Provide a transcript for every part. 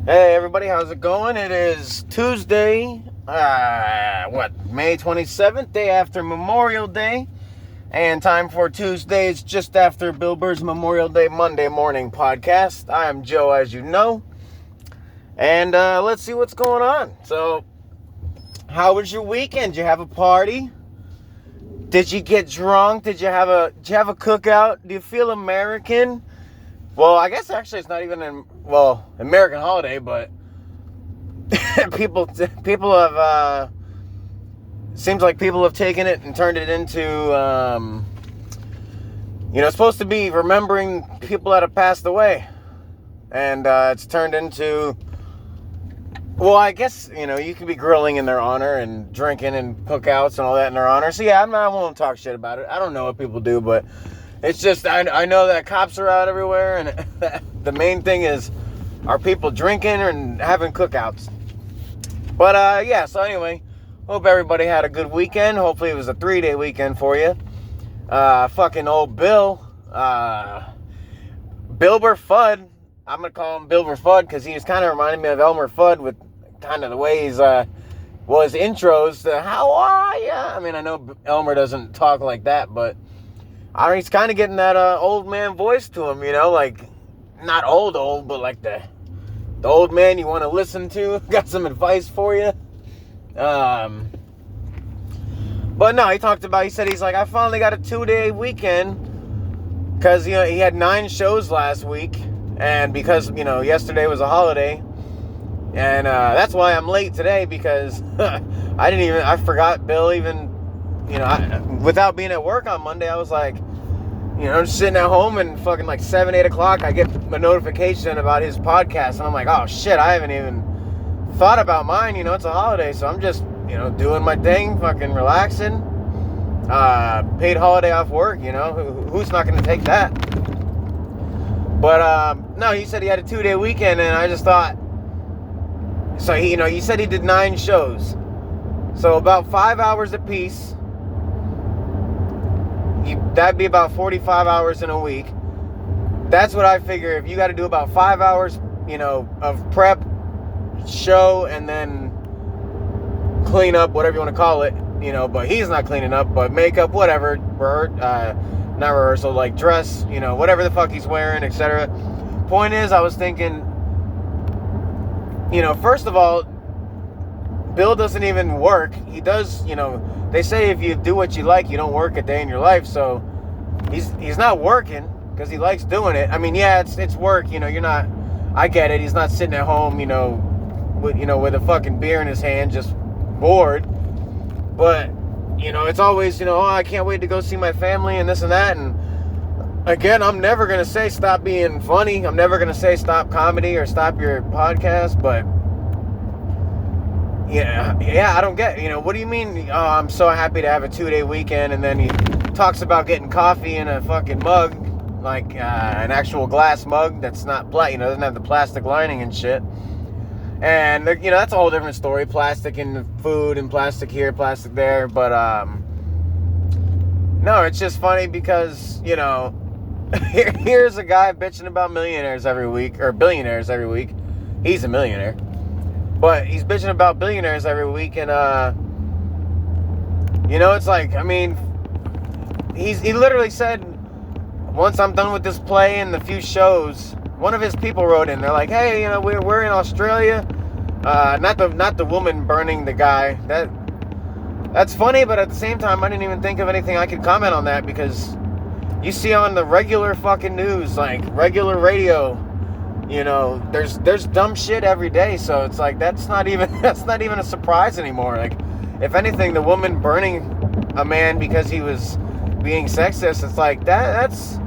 Hey everybody, how's it going? It is Tuesday, May 27th, day after Memorial Day. And time for Tuesdays just after BillBurr's Memorial Day Monday morning podcast. I am Joe, as you know. And let's see what's going on. So, how was your weekend? Did you have a party? Did you get drunk? Did you have a cookout? Do you feel American? Well, I guess actually it's not even American holiday, but people have seems like people have taken it and turned it into it's supposed to be remembering people that have passed away, and it's turned into, well, I guess you can be grilling in their honor and drinking and cookouts and all that in their honor. So yeah, I won't talk shit about it. I don't know what people do, but it's just, I know that cops are out everywhere, and the main thing is, are people drinking and having cookouts? But, yeah, so anyway, hope everybody had a good weekend. Hopefully it was a 3-day weekend for you. Fucking old Bill, BillBurr Fudd, I'm going to call him BillBurr Fudd, because he was kind of reminding me of Elmer Fudd with kind of the way he's, his intros, how are ya? I mean, I know Elmer doesn't talk like that, but he's kind of getting that old man voice to him, like, not old, but like the old man you want to listen to. Got some advice for you. But no, he said he's like, I finally got a 2-day weekend, because, he had 9 shows last week, and because, yesterday was a holiday, and that's why I'm late today, because I forgot Bill even, without being at work on Monday, I was like, just sitting at home, and fucking like 7, 8 o'clock, I get a notification about his podcast, and I'm like, oh shit, I haven't even thought about mine. It's a holiday, so I'm just, doing my thing, fucking relaxing. Paid holiday off work, who's not going to take that? But, no, he said he had a 2-day weekend, and I just thought, so he said he did 9 shows, so about 5 hours a piece. That'd be about 45 hours in a week. That's what I figure. If you got to do about 5 hours, of prep, show, and then clean up, whatever you want to call it, but he's not cleaning up, but makeup, whatever, not rehearsal, like dress, whatever the fuck he's wearing, etc. Point is, I was thinking, first of all, Bill doesn't even work. He does, they say if you do what you like, you don't work a day in your life. So he's not working because he likes doing it. I mean, yeah, it's work. You're not. I get it. He's not sitting at home, with a fucking beer in his hand, just bored. But it's always, oh, I can't wait to go see my family and this and that. And again, I'm never gonna say stop being funny. I'm never gonna say stop comedy or stop your podcast. But yeah, I don't get, what do you mean, oh, I'm so happy to have a 2-day weekend, and then he talks about getting coffee in a fucking mug, like an actual glass mug that's not, doesn't have the plastic lining and shit, and, that's a whole different story, plastic in the food, and plastic here, plastic there, but, no, it's just funny because, here's a guy bitching about millionaires every week, or billionaires every week. He's a millionaire. But he's bitching about billionaires every week, and, it's like, I mean, he literally said, once I'm done with this play and the few shows, one of his people wrote in, they're like, hey, we're in Australia, not the woman burning the guy, that's funny, but at the same time, I didn't even think of anything I could comment on that, because you see on the regular fucking news, like, regular radio, there's dumb shit every day, so it's like that's not even a surprise anymore. Like, if anything, the woman burning a man because he was being sexist, it's like that's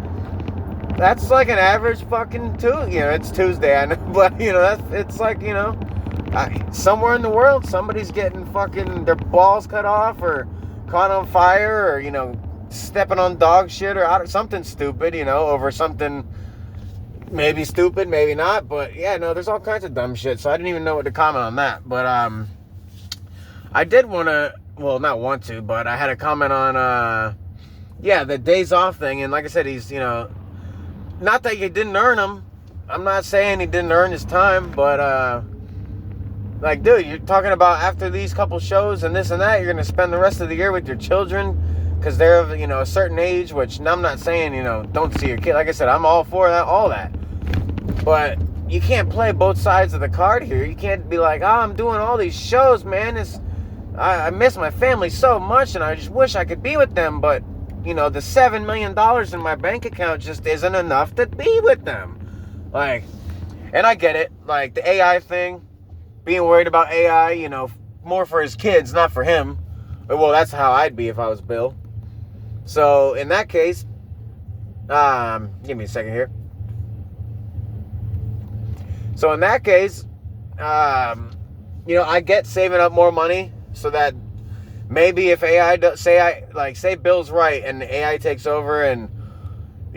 like an average fucking it's Tuesday, I know, but it's like, somewhere in the world somebody's getting fucking their balls cut off or caught on fire, or stepping on dog shit or something stupid, over something. Maybe stupid, maybe not, but yeah, no, there's all kinds of dumb shit, so I didn't even know what to comment on that, but, I did want to, well, not want to, but I had a comment on, the days off thing, and like I said, he's, not that you didn't earn them, I'm not saying he didn't earn his time, but like, dude, you're talking about after these couple shows and this and that, you're gonna spend the rest of the year with your children because they're of, a certain age. Which I'm not saying, don't see your kid. Like I said, I'm all for that, all that. But you can't play both sides of the card here. You can't be like, I'm doing all these shows, man. I miss my family so much, and I just wish I could be with them, but the $7 million in my bank account just isn't enough to be with them. Like, and I get it, like the AI thing, being worried about AI, more for his kids, not for him. Well, that's how I'd be if I was Bill. So in that case, give me a second here. So in that case, I get saving up more money so that maybe if AI does, say Bill's right and AI takes over and,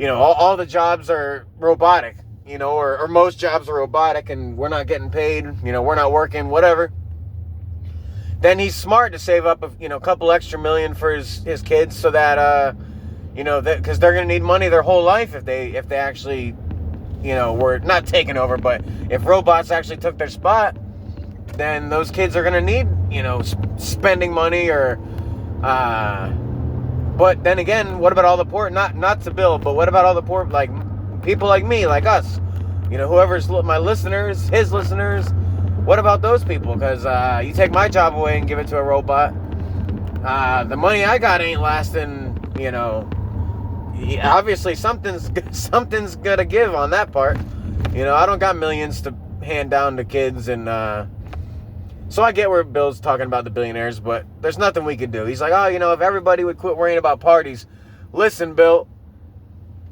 all the jobs are robotic, or most jobs are robotic and we're not getting paid, we're not working, whatever. Then he's smart to save up a couple extra million for his kids so that, because they're going to need money their whole life if they actually, were not taken over, but if robots actually took their spot, then those kids are going to need, spending money or, but then again, what about all the poor, not to Bill, but what about all the poor, like people like me, like us, whoever's my listeners, his listeners, what about those people? Because, you take my job away and give it to a robot, the money I got ain't lasting, obviously something's gonna give on that part. I don't got millions to hand down to kids, and so I get where Bill's talking about the billionaires, but there's nothing we could do. He's like, if everybody would quit worrying about parties. Listen, Bill,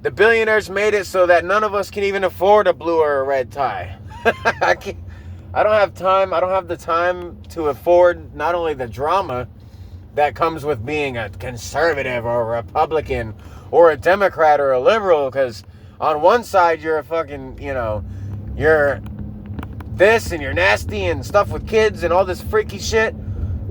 the billionaires made it so that none of us can even afford a blue or a red tie. I don't have time. I don't have the time to afford not only the drama that comes with being a conservative or a Republican or a Democrat or a liberal, because on one side you're a fucking, you're this and you're nasty and stuff with kids and all this freaky shit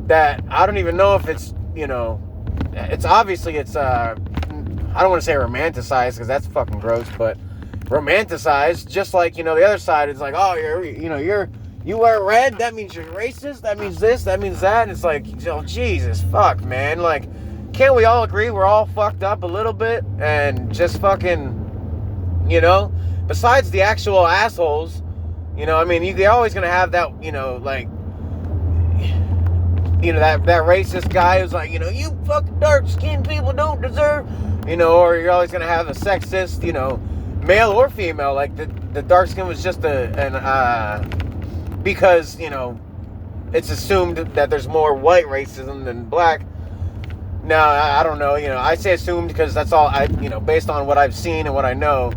that I don't even know if it's, it's obviously I don't want to say romanticized because that's fucking gross, but romanticized, just like, the other side is like, oh, you wear red, that means you're racist, that means this, that means that, and it's like, Jesus, fuck, man, like, can't we all agree we're all fucked up a little bit and just fucking, besides the actual assholes, you're always gonna have that, that racist guy who's like, you fucking dark-skinned people don't deserve, or you're always gonna have a sexist, male or female, like the dark skin was just because, it's assumed that there's more white racism than black. Now, I don't know, I say assumed because that's all based on what I've seen and what I know,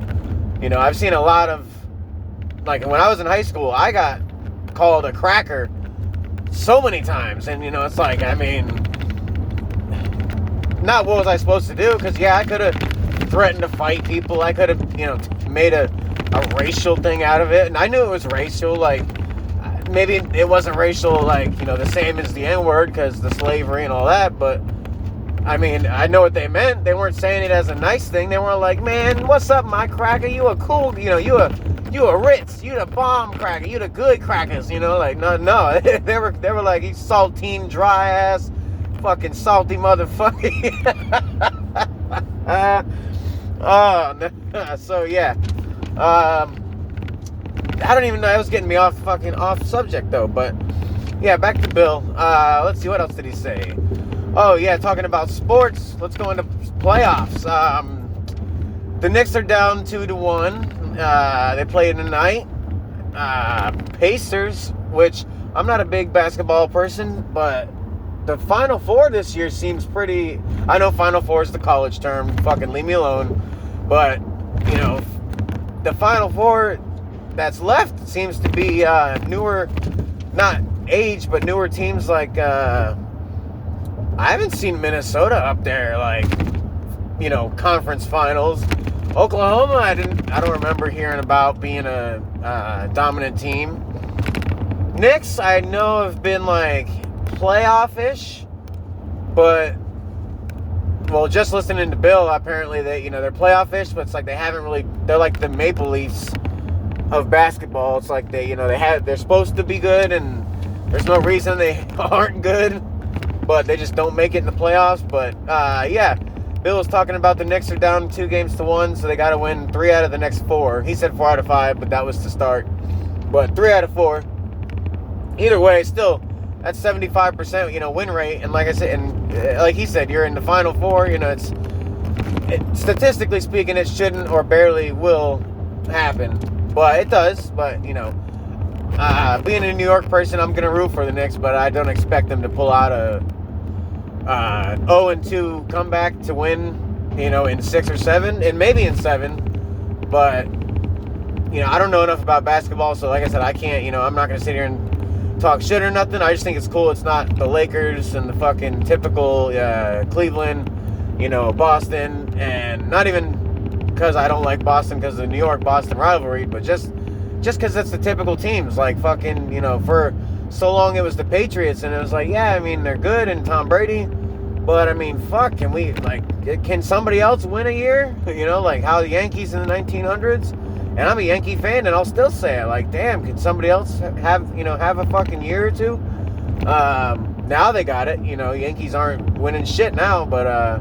I've seen a lot of, like, when I was in high school, I got called a cracker so many times, and, it's like, not what was I supposed to do, because, yeah, I could have threatened to fight people, I could have, made a racial thing out of it, and I knew it was racial, like, maybe it wasn't racial, like, the same as the N-word, because the slavery and all that, but, I know what they meant. They weren't saying it as a nice thing. They weren't like, man, what's up, my cracker? You a cool, you a Ritz. You the bomb cracker. You the good crackers, like, no. they were like, you saltine, dry ass, fucking salty motherfucker. Oh, no. So, yeah. I don't even know. It was getting me off subject, though. But, yeah, back to Bill. Let's see, what else did he say? Oh, yeah, talking about sports. Let's go into playoffs. The Knicks are down 2-1. They played tonight. Pacers, which I'm not a big basketball person, but the Final Four this year seems pretty... I know Final Four is the college term. Fucking leave me alone. But, the Final Four that's left seems to be newer... Not age, but newer teams like... I haven't seen Minnesota up there, like, conference finals. Oklahoma, I don't remember hearing about being a dominant team. Knicks, I know have been, like, playoff-ish, but, well, just listening to Bill, apparently they're playoff-ish, but it's like they haven't really, they're like the Maple Leafs of basketball. It's like they're supposed to be good, and there's no reason they aren't good, but they just don't make it in the playoffs. But yeah, Bill was talking about the Knicks are down 2-1, so they got to win 3 out of the next 4. He said 4 out of 5, but that was to start. But 3 out of 4. Either way, still, that's 75%, win rate. And like I said, and like he said, you're in the Final Four. Statistically speaking, it shouldn't or barely will happen, but it does. But being a New York person, I'm gonna root for the Knicks, but I don't expect them to pull out a 0-2 comeback to win, in 6 or 7, and maybe in 7. But I don't know enough about basketball, so like I said, I can't. I'm not gonna sit here and talk shit or nothing. I just think it's cool. It's not the Lakers and the fucking typical Cleveland, Boston, and not even because I don't like Boston because of the New York-Boston rivalry, but just because it's the typical teams. Like fucking, for so long it was the Patriots, and it was like, yeah, I mean, they're good and Tom Brady, but I mean, fuck, can somebody else win a year? Like how the Yankees in the 1900s. And I'm a Yankee fan, and I'll still say it. Like, damn, can somebody else have a fucking year or two? Now they got it. Yankees aren't winning shit now, but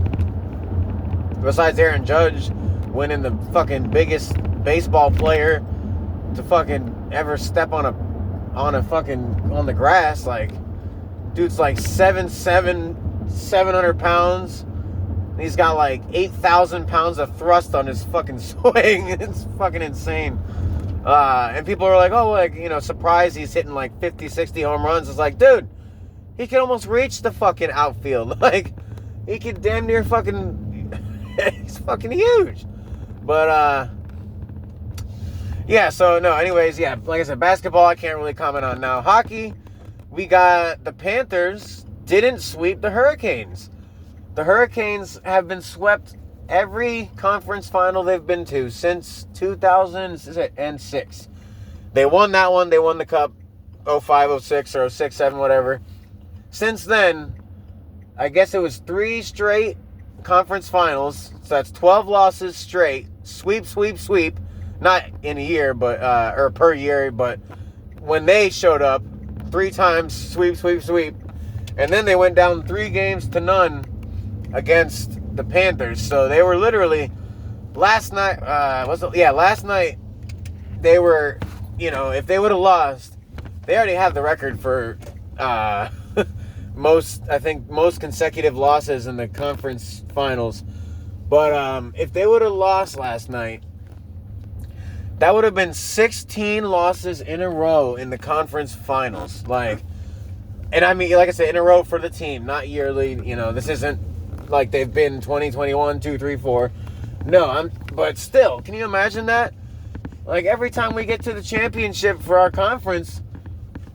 besides Aaron Judge winning the fucking biggest baseball player to fucking ever step on the grass, like, dude's like 7'7", 700 pounds. He's got like 8,000 pounds of thrust on his fucking swing. It's fucking insane. And people are like, surprised he's hitting like 50, 60 home runs. It's like, dude, he can almost reach the fucking outfield. Like, he could damn near fucking, he's fucking huge. But, yeah, so no, anyways, yeah, like I said, basketball, I can't really comment on now. Hockey, we got the Panthers didn't sweep the Hurricanes. The Hurricanes have been swept every conference final they've been to since 2006. They won that one. They won the Cup 05, 06, or 06, 07, whatever. Since then, I guess it was 3 straight conference finals. So that's 12 losses straight. Sweep. Not in a year, but or per year, but when they showed up, 3 times sweep. And then they went down 3-0 against the Panthers. So they were literally last night they were, if they would have lost, they already have the record for most consecutive losses in the conference finals. But if they would have lost last night, that would have been 16 losses in a row in the conference finals. And I mean, like I said, in a row for the team, not yearly. This isn't like they've been 20, 21, 2, 3, 4. No, but still, can you imagine that? Like, every time we get to the championship for our conference,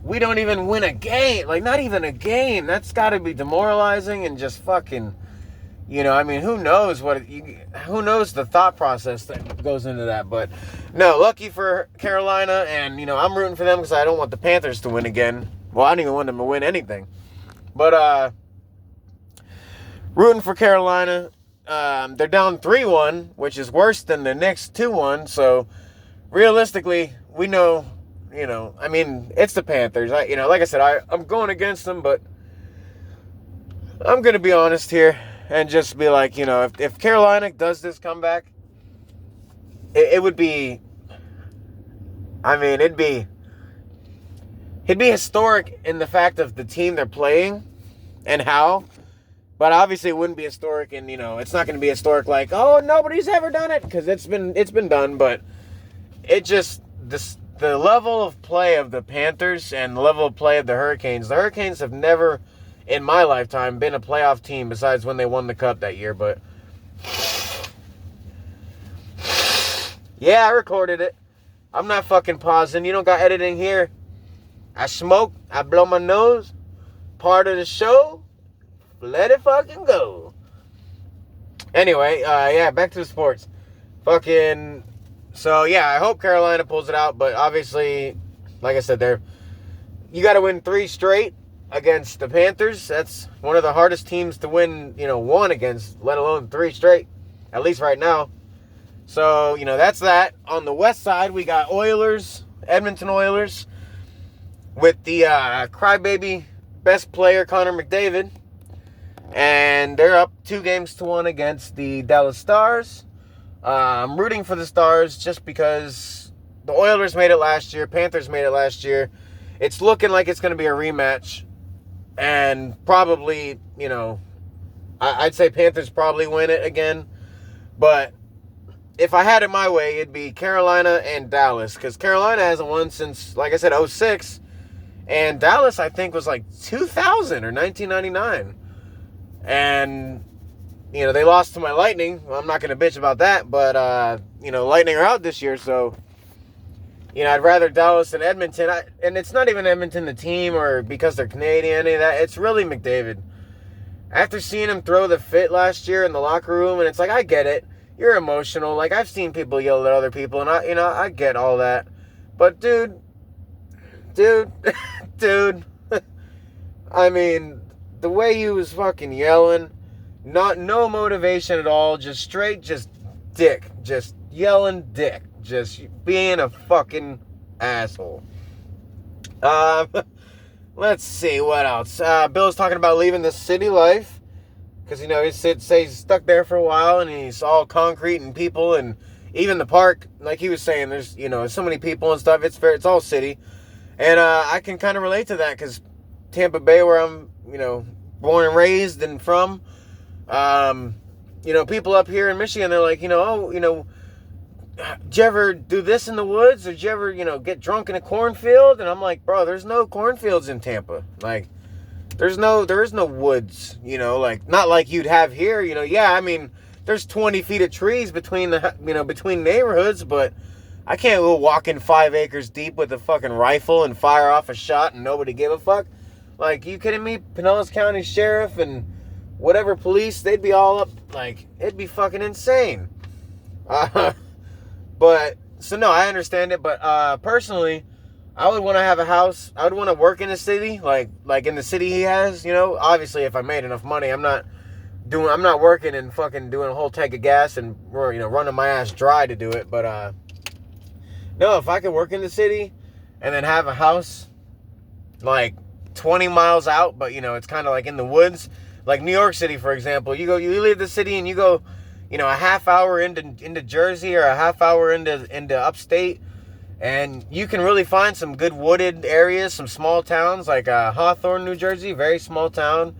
we don't even win a game. Like, not even a game. That's got to be demoralizing and just fucking, I mean, who knows who knows the thought process that goes into that. But, no, lucky for Carolina, and, I'm rooting for them because I don't want the Panthers to win again. Well, I don't even want them to win anything. But, rooting for Carolina. They're down 3-1, which is worse than the Knicks 2-1. So, realistically, we know, I mean, it's the Panthers. Like I said, I'm going against them, but I'm going to be honest here and just be like, if Carolina does this comeback, it would be, I mean, it'd be historic in the fact of the team they're playing and how. But obviously it wouldn't be historic, and it's not going to be historic like, oh, nobody's ever done it, because it's been done. But it just the level of play of the Panthers and the level of play of the Hurricanes. The Hurricanes have never, in my lifetime, been a playoff team besides when they won the Cup that year. But yeah, I recorded it. I'm not fucking pausing. You don't got editing here. I smoke. I blow my nose. Part of the show. Let it fucking go. Anyway, yeah, back to the sports. So, yeah, I hope Carolina pulls it out, but obviously, like I said, you got to win 3 straight against the Panthers. That's one of the hardest teams to win, 1 against, let alone 3 straight, at least right now. So, that's that. On the west side, we got Edmonton Oilers, with the crybaby best player, Connor McDavid. And they're up 2-1 against the Dallas Stars. I'm rooting for the Stars just because the Oilers made it last year. Panthers made it last year. It's looking like it's going to be a rematch. And probably, I'd say Panthers probably win it again. But if I had it my way, it'd be Carolina and Dallas. Because Carolina hasn't won since, like I said, 2006. And Dallas, I think, was like 2000 or 1999. And, they lost to my Lightning. Well, I'm not going to bitch about that. But, Lightning are out this year. So, I'd rather Dallas than Edmonton. And it's not even Edmonton, the team, or because they're Canadian, any of that. It's really McDavid. After seeing him throw the fit last year in the locker room, and it's like, I get it. You're emotional. Like, I've seen people yell at other people, and I get all that. But, dude, I mean, the way he was fucking yelling, no motivation at all, just dick, just yelling dick, just being a fucking asshole. Let's see, what else? Bill's talking about leaving the city life, because, he's stuck there for a while, and he's all concrete and people, and even the park, like he was saying, there's, so many people and stuff, it's all city, and, I can kind of relate to that, because Tampa Bay, where I'm, born and raised and from, people up here in Michigan, they're like, did you ever do this in the woods? Or did you ever, get drunk in a cornfield? And I'm like, bro, there's no cornfields in Tampa. Like, there is no woods, like, not like you'd have here, yeah, I mean, there's 20 feet of trees between between neighborhoods, but I can't go walking 5 acres deep with a fucking rifle and fire off a shot and nobody give a fuck. Like, you kidding me? Pinellas County Sheriff and whatever police, they'd be all up, like, it'd be fucking insane. But, so no, I understand it, but, personally, I would want to have a house, I would want to work in the city, like in the city he has, obviously if I made enough money, I'm not working and fucking doing a whole tank of gas and, running my ass dry to do it, but, no, if I could work in the city and then have a house, like, 20 miles out, but, it's kind of like in the woods, like New York City, for example, you leave the city and you go, a half hour into Jersey or a half hour into upstate, and you can really find some good wooded areas, some small towns, like Hawthorne, New Jersey, very small town.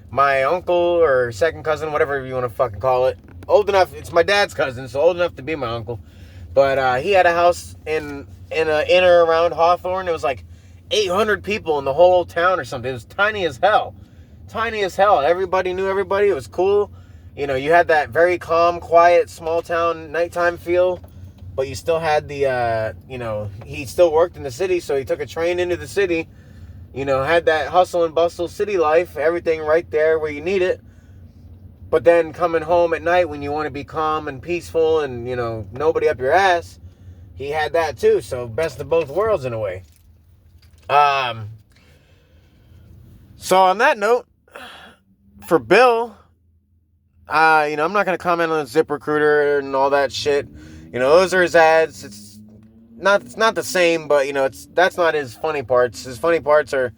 My uncle or second cousin, whatever you want to fucking call it, old enough, it's my dad's cousin, so old enough to be my uncle, but he had a house in or around Hawthorne. It was like 800 people in the whole town or something. It was tiny as hell. Everybody knew everybody. It was cool. You had that very calm, quiet, small town nighttime feel, but you still had the, he still worked in the city, so he took a train into the city, had that hustle and bustle city life, everything right there where you need it. But then coming home at night when you want to be calm and peaceful and, nobody up your ass, he had that too. So best of both worlds in a way. So on that note, for Bill, I'm not going to comment on ZipRecruiter and all that shit. Those are his ads. It's not the same, but, that's not his funny parts. His funny parts are,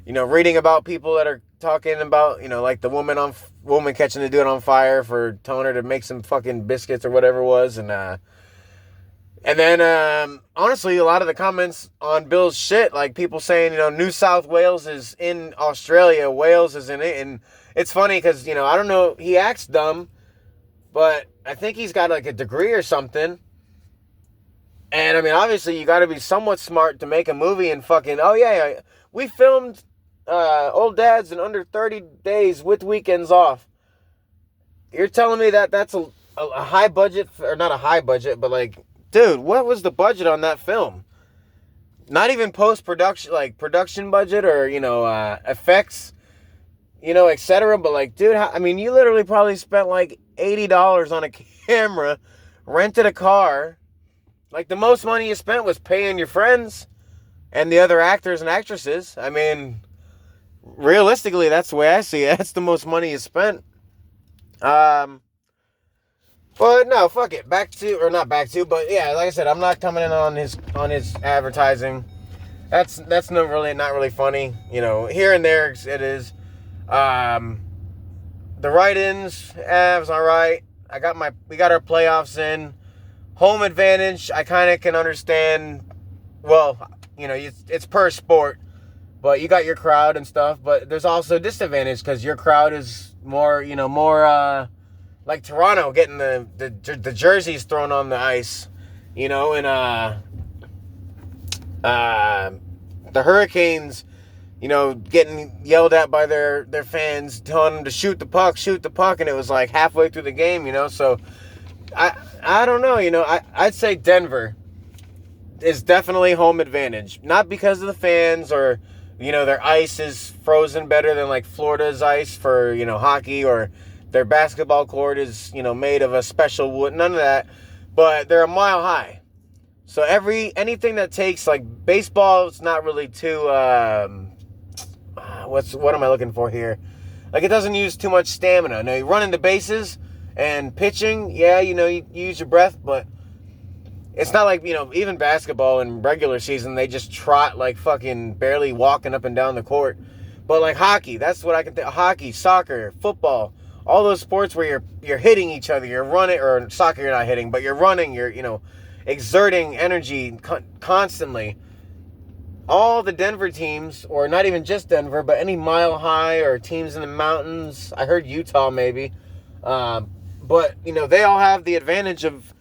reading about people that are talking about, like the woman catching the dude on fire for telling her to make some fucking biscuits or whatever it was. And then, honestly, a lot of the comments on Bill's shit, like people saying, New South Wales is in Australia, Wales is in it, and it's funny because, I don't know, he acts dumb, but I think he's got like a degree or something, and I mean, obviously, you got to be somewhat smart to make a movie and fucking, oh yeah, we filmed Old Dads in under 30 days with weekends off. You're telling me that that's a high budget, or not a high budget, but like, dude, what was the budget on that film? Not even post-production, like production budget or, effects, etc. But like, dude, I mean, you literally probably spent like $80 on a camera, rented a car. Like, the most money you spent was paying your friends and the other actors and actresses. I mean, realistically, that's the way I see it. That's the most money you spent. But no, fuck it. Not back to, but yeah, like I said, I'm not coming in on his advertising. That's not really funny. Here and there it is. The write-ins, it was all right. We got our playoffs in. Home advantage, I kind of can understand. Well, it's per sport, but you got your crowd and stuff. But there's also disadvantage because your crowd is more like Toronto getting the jerseys thrown on the ice, and the Hurricanes, getting yelled at by their fans, telling them to shoot the puck, and it was like halfway through the game, So I don't know, I'd say Denver is definitely home advantage, not because of the fans or their ice is frozen better than like Florida's ice for hockey, or their basketball court is made of a special wood, none of that, but they're a mile high. So anything that takes, like baseball, it's not really too what am I looking for here? Like, it doesn't use too much stamina. Now, you run into bases and pitching, yeah, you use your breath, but it's not like, even basketball in regular season, they just trot like fucking barely walking up and down the court. But like hockey, that's what I can think. Hockey, soccer, football, all those sports where you're hitting each other, you're running, or soccer you're not hitting, but you're running, you're, exerting energy constantly. All the Denver teams, or not even just Denver, but any mile high or teams in the mountains, I heard Utah maybe, but, they all have the advantage of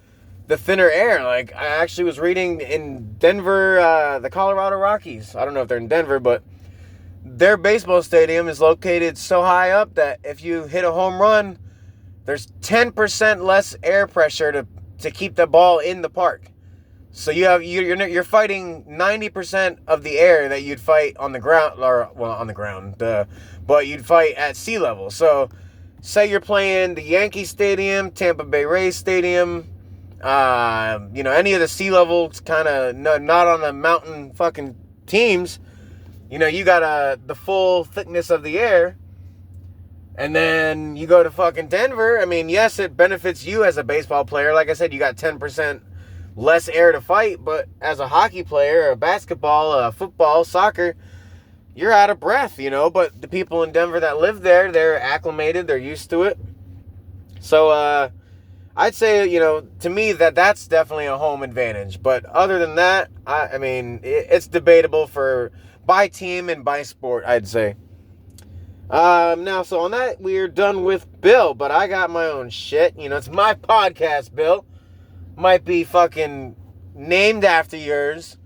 the thinner air. Like, I actually was reading in Denver, the Colorado Rockies, I don't know if they're in Denver, but their baseball stadium is located so high up that if you hit a home run, there's 10% less air pressure to keep the ball in the park. So you're fighting 90% of the air that you'd fight on the ground, but you'd fight at sea level. So say you're playing the Yankee Stadium, Tampa Bay Rays Stadium, any of the sea level kind of not on the mountain fucking teams, you got the full thickness of the air. And then you go to fucking Denver. I mean, yes, it benefits you as a baseball player. Like I said, you got 10% less air to fight. But as a hockey player, a basketball, a football, soccer, you're out of breath, But the people in Denver that live there, they're acclimated. They're used to it. So I'd say, to me, that's definitely a home advantage. But other than that, I mean, it's debatable by team and by sport, I'd say. Now, so on that, we're done with Bill, but I got my own shit. It's my podcast, Bill. Might be fucking named after yours,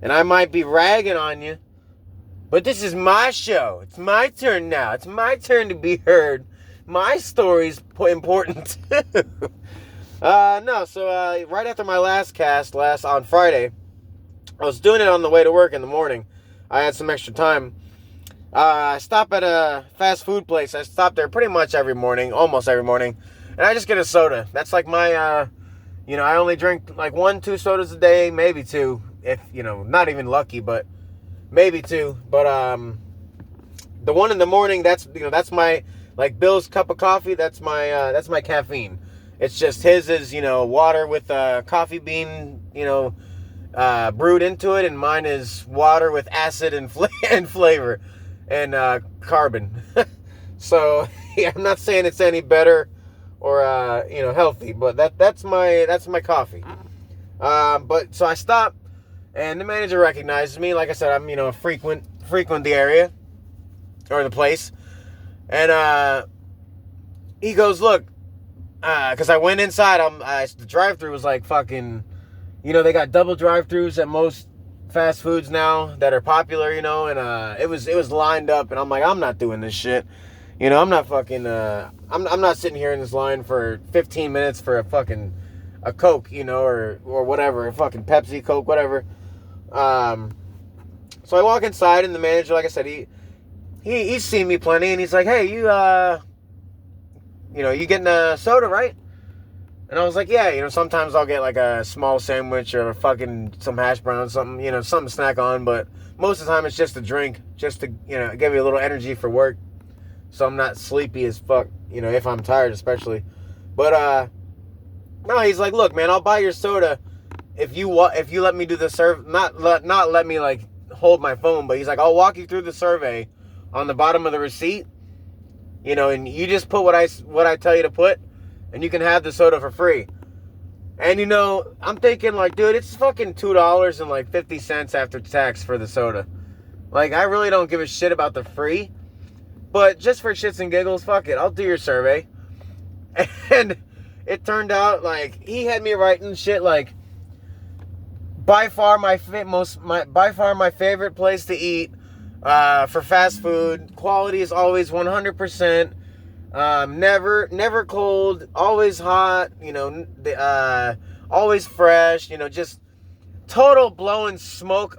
and I might be ragging on you, but this is my show. It's my turn now. It's my turn to be heard. My story's important too. Right after my last cast, on Friday, I was doing it on the way to work in the morning. I had some extra time. I stop at a fast food place. I stop there pretty much almost every morning, and I just get a soda. That's like my, I only drink like 1-2 sodas a day, maybe 2, if, not even lucky, but maybe 2. But, the one in the morning, that's my, like Bill's cup of coffee, that's my caffeine. It's just his is, water with coffee bean, brewed into it, and mine is water with acid and flavor. And carbon. So yeah, I'm not saying it's any better or healthy, but that's my coffee. But so I stop, and the manager recognizes me. Like I said, I'm frequent the area or the place, and he goes, look, because I went inside. The drive-thru was like fucking, they got double drive-thrus at most fast foods now that are popular, and it was lined up, and I'm like, I'm not doing this shit, I'm not fucking, I'm not sitting here in this line for 15 minutes for a Coke, or whatever, a fucking Pepsi, Coke, whatever. So I walk inside, and the manager, like I said, he's seen me plenty, and he's like, hey, you getting a soda, right? And I was like, yeah, sometimes I'll get like a small sandwich or some hash browns, something, something to snack on. But most of the time it's just a drink, just to, give me a little energy for work. So I'm not sleepy as fuck, if I'm tired especially. But No, he's like, look, man, I'll buy your soda if you let me do the not let me like hold my phone, but he's like, I'll walk you through the survey on the bottom of the receipt, you know, and you just put what I tell you to put, and you can have the soda for free. And you know, I'm thinking like, dude, it's fucking $2.50 after tax for the soda. Like, I really don't give a shit about the free, but just for shits and giggles, fuck it, I'll do your survey. And it turned out like he had me writing shit like, by far my favorite place to eat for fast food. Quality is always 100%. Never cold, always hot. You know, always fresh. You know, just total blowing smoke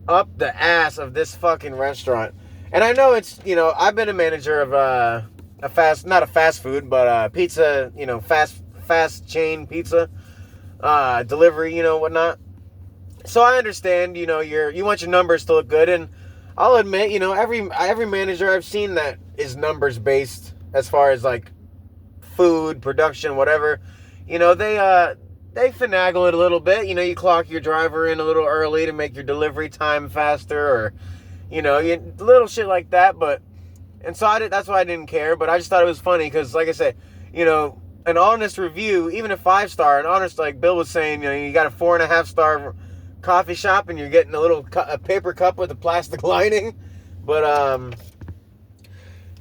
up the ass of this fucking restaurant. And I know it's, you know, I've been a manager of not a fast food, but pizza. You know, fast chain pizza delivery. You know, whatnot. So I understand, you know, you want your numbers to look good, and I'll admit, you know, every manager I've seen that is numbers based as far as like food production, whatever, you know, they finagle it a little bit. You know, you clock your driver in a little early to make your delivery time faster, or you know, little shit like that. But and so that's why I didn't care. But I just thought it was funny because, like I said, you know, an honest review, even a 5-star, an honest, like Bill was saying, you know, you got a 4.5-star coffee shop and you're getting a paper cup with a plastic lining. But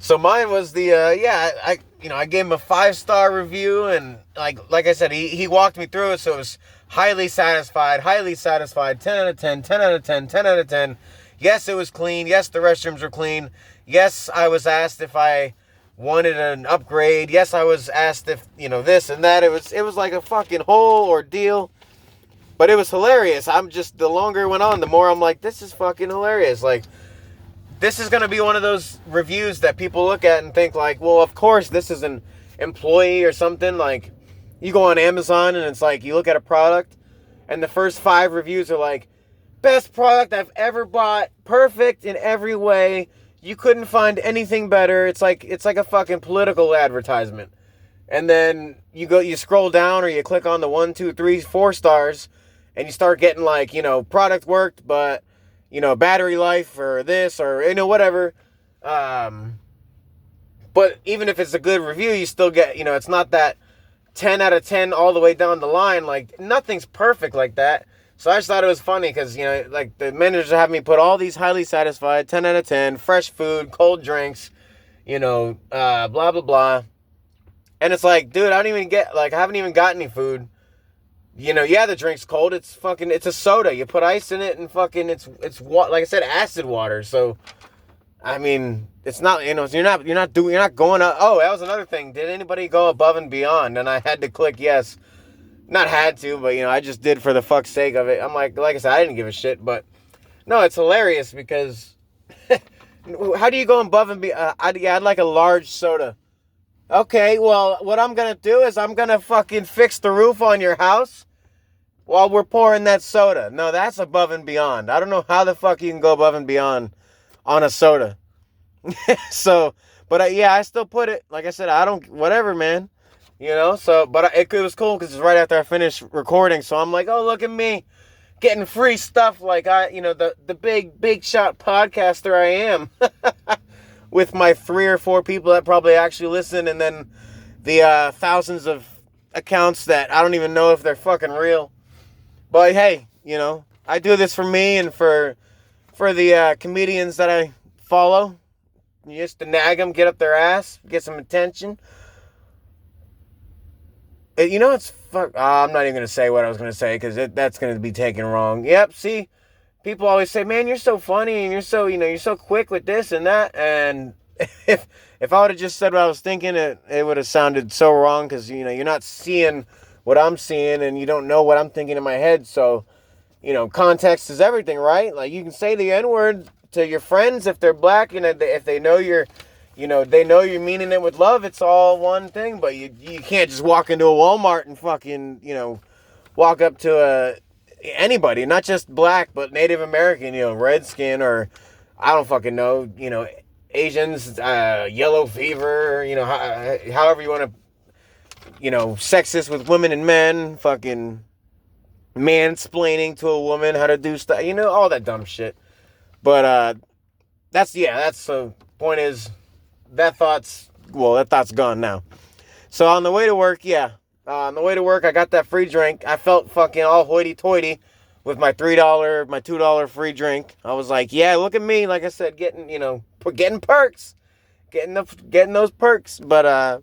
so mine was the I gave him a 5-star review, and like I said, he walked me through it, so it was highly satisfied, 10 out of 10, 10 out of 10, 10 out of 10. Yes, it was clean. Yes, the restrooms were clean. Yes, I was asked if I wanted an upgrade. Yes, I was asked if, you know, this and that. It was like a fucking whole ordeal. But it was hilarious. The longer it went on, the more I'm like, this is fucking hilarious. Like, this is going to be one of those reviews that people look at and think like, well, of course, this is an employee or something. Like, you go on Amazon and it's like, you look at a product and the first 5 reviews are like, best product I've ever bought. Perfect in every way. You couldn't find anything better. It's like a fucking political advertisement. And then you scroll down or you click on the 1, 2, 3, 4 stars. And you start getting like, you know, product worked, but, you know, battery life or this or, you know, whatever. But even if it's a good review, you still get, you know, it's not that 10 out of 10 all the way down the line. Like, nothing's perfect like that. So I just thought it was funny because, you know, like the managers have me put all these highly satisfied, 10 out of 10, fresh food, cold drinks, you know, blah, blah, blah. And it's like, dude, I haven't even got any food. You know, yeah, the drink's cold. It's a soda. You put ice in it and fucking, it's like I said, acid water. So, I mean, it's not, you know, you're not going up. Oh, that was another thing. Did anybody go above and beyond? And I had to click yes. Not had to, but, you know, I just did for the fuck's sake of it. I'm like I said, I didn't give a shit, but no, it's hilarious because how do you go above and beyond? I'd like a large soda. Okay, well, what I'm going to do is I'm going to fucking fix the roof on your house while we're pouring that soda. No, that's above and beyond. I don't know how the fuck you can go above and beyond on a soda. So, but I still put it, like I said, whatever, man. You know, so, but it was cool because it's right after I finished recording. So I'm like, oh, look at me getting free stuff like the big shot podcaster I am. With my 3 or 4 people that probably actually listen, and then the thousands of accounts that I don't even know if they're fucking real. But hey, you know, I do this for me and for the comedians that I follow. Just to nag them, get up their ass, get some attention. You know, it's I'm not even going to say what I was going to say because that's going to be taken wrong. Yep, see? People always say, man, you're so funny and you're so, you know, you're so quick with this and that. And if I would have just said what I was thinking, it would have sounded so wrong because, you know, you're not seeing what I'm seeing and you don't know what I'm thinking in my head. So, you know, context is everything, right? Like, you can say the N-word to your friends if they're black, you know, if they know you're, you know, they know you're meaning it with love. It's all one thing, but you can't just walk into a Walmart and fucking, you know, walk up to anybody, not just black, but Native American, you know, redskin, or I don't fucking know, you know, Asians, yellow fever, you know, however you want to sexist with women and men, fucking mansplaining to a woman how to do stuff, all that dumb shit. But that's the point is that thought's gone now. So on the way to work, I got that free drink. I felt fucking all hoity-toity with my $3, my $2 free drink. I was like, yeah, look at me. Like I said, getting perks, getting those perks. But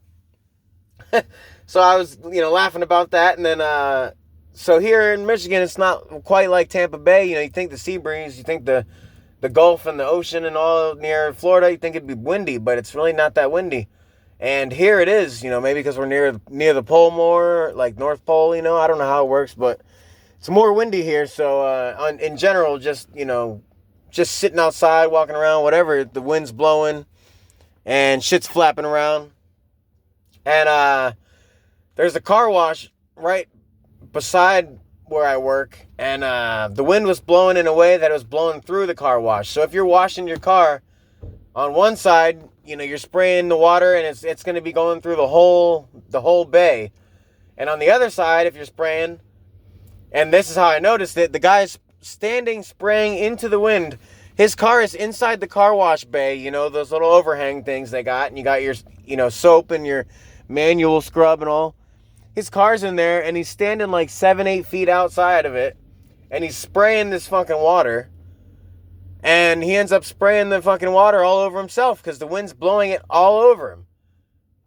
so I was laughing about that, and then so here in Michigan, it's not quite like Tampa Bay. You think the sea breeze, you think the Gulf and the ocean and all near Florida, you think it'd be windy, but it's really not that windy. And here it is, maybe because we're near the pole more, like North Pole, I don't know how it works, but it's more windy here. So in general, just sitting outside, walking around, whatever, the wind's blowing and shit's flapping around. And there's a car wash right beside where I work, and the wind was blowing in a way that it was blowing through the car wash. So if you're washing your car, on one side, you're spraying the water, and it's going to be going through the whole bay. And on the other side, if you're spraying, and this is how I noticed it, the guy's standing spraying into the wind. His car is inside the car wash bay, those little overhang things they got, and you got your, soap and your manual scrub and all. His car's in there, and he's standing like 7-8 feet outside of it, and he's spraying this fucking water, and he ends up spraying the fucking water all over himself because the wind's blowing it all over him.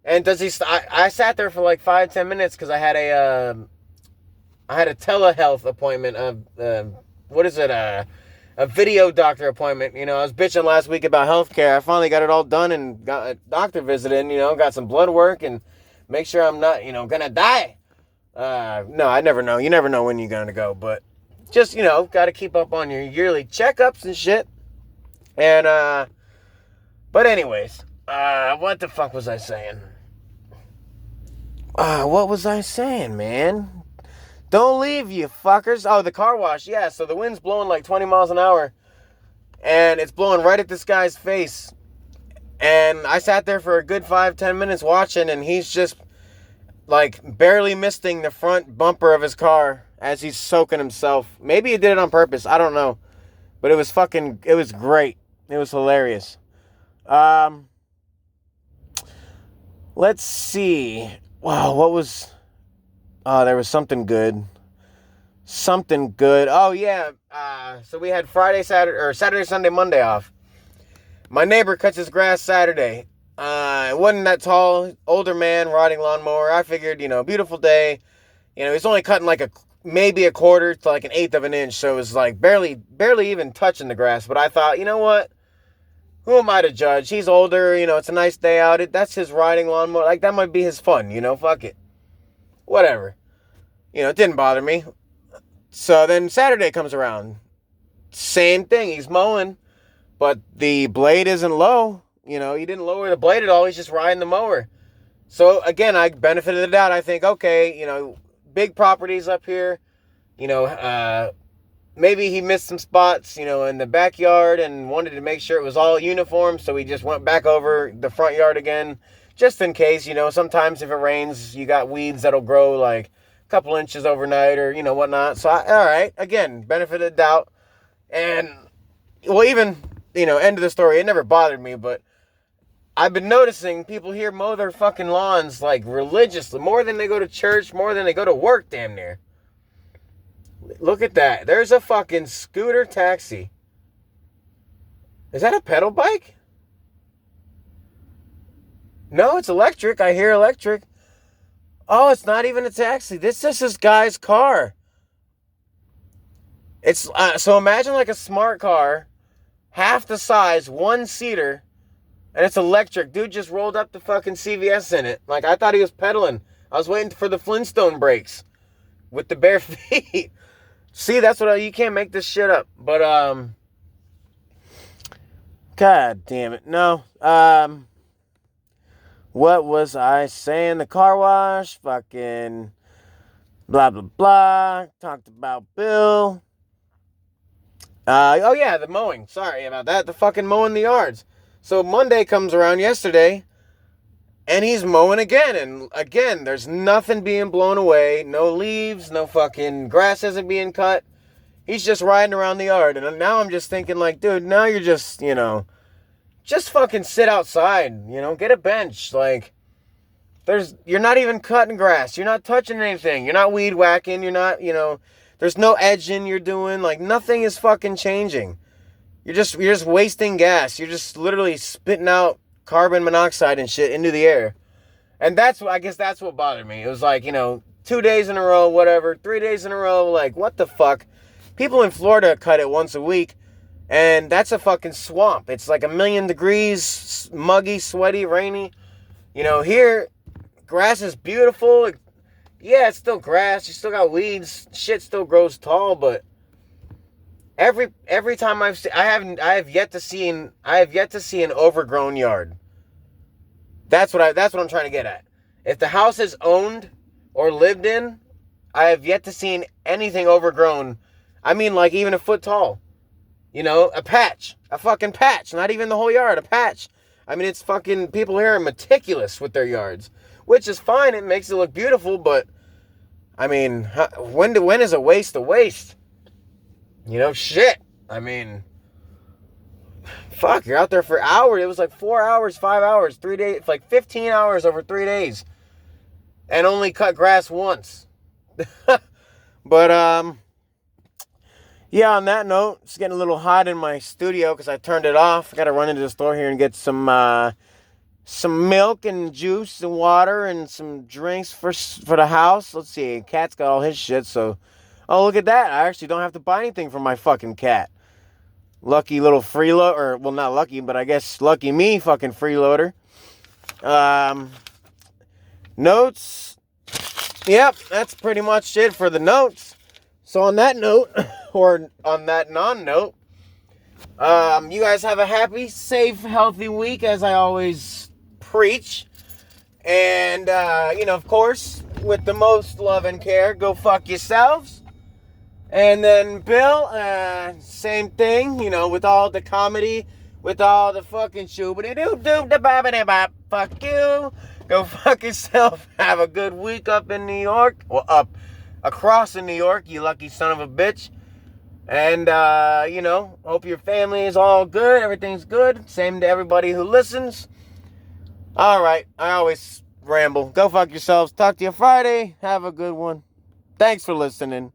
And I sat there for like 5-10 minutes because I had a telehealth appointment, a video doctor appointment. I was bitching last week about healthcare. I finally got it all done and got a doctor visiting, got some blood work and make sure I'm not, gonna die. No, I never know. You never know when you're gonna go, but just, gotta keep up on your yearly checkups and shit. And, but anyways, what the fuck was I saying? What was I saying, man? Don't leave, you fuckers. Oh, the car wash. Yeah, so the wind's blowing like 20 miles an hour. And it's blowing right at this guy's face. And I sat there for a good 5-10 minutes watching, and he's just like barely missing the front bumper of his car as he's soaking himself. Maybe he did it on purpose. I don't know. But it was great. It was hilarious. Let's see. Wow, there was something good. Oh, yeah. So we had Saturday, Sunday, Monday off. My neighbor cuts his grass Saturday. It wasn't that tall, older man riding lawnmower. I figured, beautiful day. He's only cutting like maybe a quarter to like an eighth of an inch. So it was like barely even touching the grass. But I thought, you know what? Who am I to judge? He's older, it's a nice day out. That's his riding lawnmower. Like, that might be his fun, fuck it. Whatever. It didn't bother me. So then Saturday comes around. Same thing. He's mowing, but the blade isn't low. He didn't lower the blade at all. He's just riding the mower. So again, I benefited the doubt. I think, okay, big properties up here. Maybe he missed some spots, in the backyard and wanted to make sure it was all uniform. So he just went back over the front yard again, just in case, sometimes if it rains, you got weeds that'll grow like a couple inches overnight or, whatnot. So, all right, again, benefit of the doubt. And, well, even, end of the story, it never bothered me, but I've been noticing people here mow their fucking lawns like religiously, more than they go to church, more than they go to work, damn near. Look at that. There's a fucking scooter taxi. Is that a pedal bike? No, it's electric. I hear electric. Oh, it's not even a taxi. This is this guy's car. It's so imagine like a smart car, half the size, one-seater, and it's electric. Dude just rolled up the fucking CVS in it. Like, I thought he was pedaling. I was waiting for the Flintstone brakes with the bare feet. See, that's what you can't make this shit up. But God damn it. No. What was I saying? The car wash, fucking blah blah blah. Talked about Bill. Oh yeah, the mowing. Sorry about that. The fucking mowing the yards. So Monday comes around yesterday. And he's mowing again. And again, there's nothing being blown away. No leaves, no fucking grass isn't being cut. He's just riding around the yard. And now I'm just thinking like, dude, now you're just, just fucking sit outside, get a bench. Like, you're not even cutting grass. You're not touching anything. You're not weed whacking. You're not, there's no edging you're doing. Like, nothing is fucking changing. You're just wasting gas. You're just literally spitting out carbon monoxide and shit into the air. And I guess that's what bothered me. It was like, 2 days in a row, whatever, 3 days in a row, like, what the fuck? People in Florida cut it once a week, and that's a fucking swamp. It's like 1,000,000 degrees, muggy, sweaty, rainy. Here, grass is beautiful. Yeah, it's still grass. You still got weeds. Shit still grows tall, but every time I have yet to see an overgrown yard. That's what I'm trying to get at. If the house is owned or lived in, I have yet to see anything overgrown. I mean, like even a foot tall. A patch, a fucking patch, not even the whole yard, a patch. I mean, it's fucking, people here are meticulous with their yards, which is fine. It makes it look beautiful, but I mean, when is a waste a waste? Shit. I mean, fuck, you're out there for hours. It was like 4 hours, 5 hours, 3 days, like 15 hours over 3 days. And only cut grass once. But, yeah, on that note, it's getting a little hot in my studio because I turned it off. I got to run into the store here and get some milk and juice and water and some drinks for the house. Let's see, Cat's got all his shit, so... Oh, look at that. I actually don't have to buy anything for my fucking cat. Lucky little freeloader. Or, well, not lucky, but I guess lucky me fucking freeloader. Notes. Yep, that's pretty much it for the notes. So on that note, or on that non-note, you guys have a happy, safe, healthy week, as I always preach. And, of course, with the most love and care, go fuck yourselves. And then Bill, same thing, with all the comedy, with all the fucking shoo-ba-dee-doo-doo-da-ba-ba-da-bop. Fuck you. Go fuck yourself. Have a good week up in New York. Well, across in New York, you lucky son of a bitch. And, hope your family is all good. Everything's good. Same to everybody who listens. All right. I always ramble. Go fuck yourselves. Talk to you Friday. Have a good one. Thanks for listening.